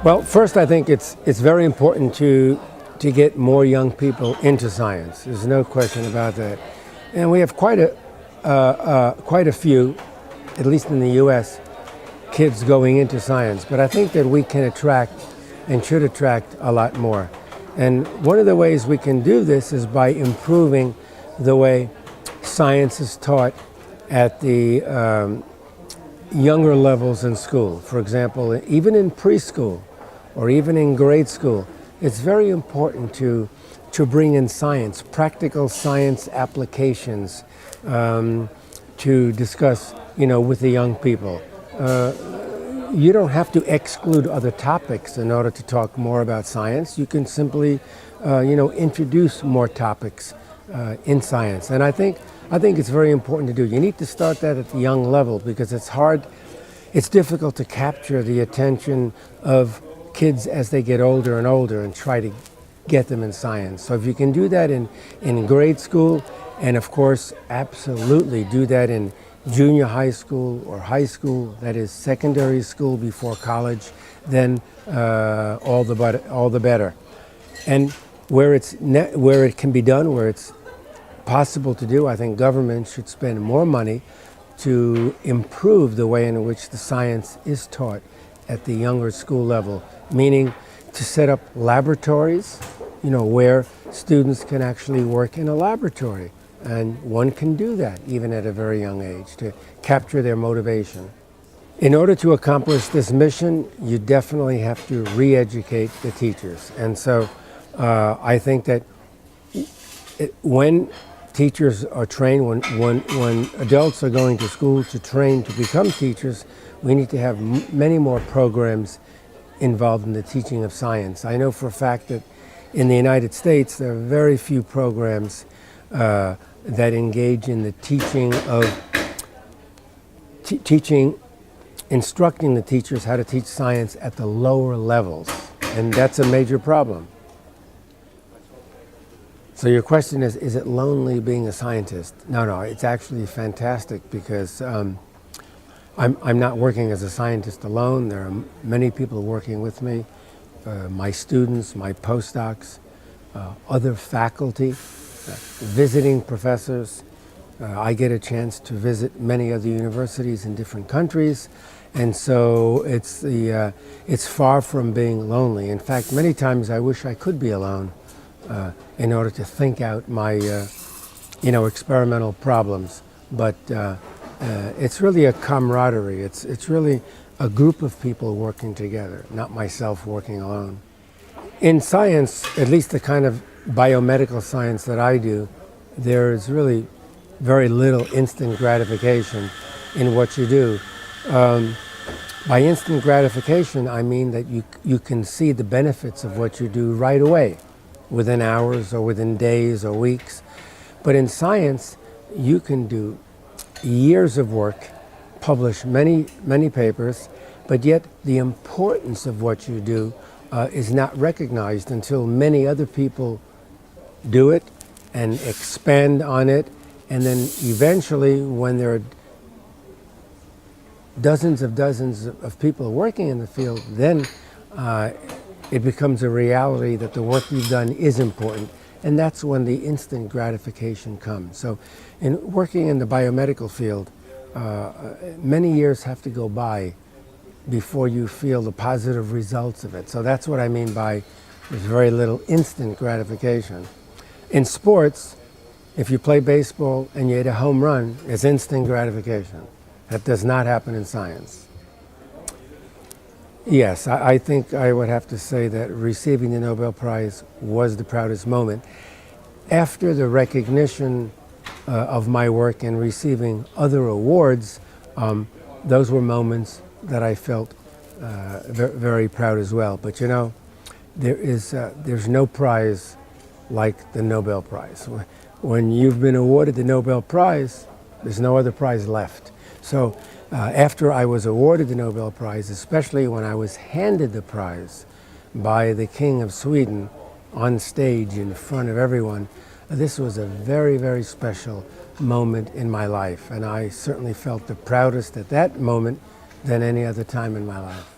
Well, first, I think it's very important to get more young people into science. There's no question about that, and we have quite a few, at least in the U.S., kids going into science. But I think that we can attract and should attract a lot more. And one of the ways we can do this is by improving the way science is taught at the younger levels in school. For example, even in preschool or even in grade school, it's very important to bring in science, practical science applications to discuss, with the young people. You don't have to exclude other topics in order to talk more about science. You can simply, introduce more topics in science. And I think it's very important to do. You need to start that at the young level because it's difficult to capture the attention of kids as they get older and older and try to get them in science. So if you can do that in grade school, and of course, absolutely do that in junior high school or high school, that is secondary school before college, then all the better. And where it can be done, where it's possible to do, I think government should spend more money to improve the way in which the science is taught at the younger school level, meaning to set up laboratories, where students can actually work in a laboratory. And one can do that even at a very young age to capture their motivation. In order to accomplish this mission, you definitely have to re-educate the teachers. And so I think that when teachers are trained, when adults are going to school to train to become teachers, we need to have many more programs involved in the teaching of science. I know for a fact that in the United States, there are very few programs that engage in the teaching of instructing the teachers how to teach science at the lower levels, and that's a major problem. So your question is it lonely being a scientist? No, it's actually fantastic because I'm not working as a scientist alone. There are many people working with me, my students, my postdocs, other faculty, visiting professors. I get a chance to visit many other universities in different countries, and so it's far from being lonely. In fact, many times I wish I could be alone in order to think out my experimental problems. But it's really a camaraderie. It's really a group of people working together, not myself working alone. In science, at least the kind of biomedical science that I do, there is really very little instant gratification in what you do. By instant gratification, I mean that you can see the benefits of what you do right away, within hours or within days or weeks. But in science, you can do years of work, publish many papers, but yet the importance of what you do is not recognized until many other people do it and expand on it, and then eventually, when there are dozens of people working in the field, then it becomes a reality that the work you've done is important, and that's when the instant gratification comes. So in working in the biomedical field, many years have to go by before you feel the positive results of it. So that's what I mean by there's very little instant gratification. In sports, if you play baseball and you hit a home run, it's instant gratification. That does not happen in science. Yes, I think I would have to say that receiving the Nobel Prize was the proudest moment. After the recognition of my work and receiving other awards, those were moments that I felt very proud as well. But there's no prize like the Nobel Prize. When you've been awarded the Nobel Prize, there's no other prize left. So after I was awarded the Nobel Prize, especially when I was handed the prize by the King of Sweden on stage in front of everyone, this was a very, very special moment in my life. And I certainly felt the proudest at that moment than any other time in my life.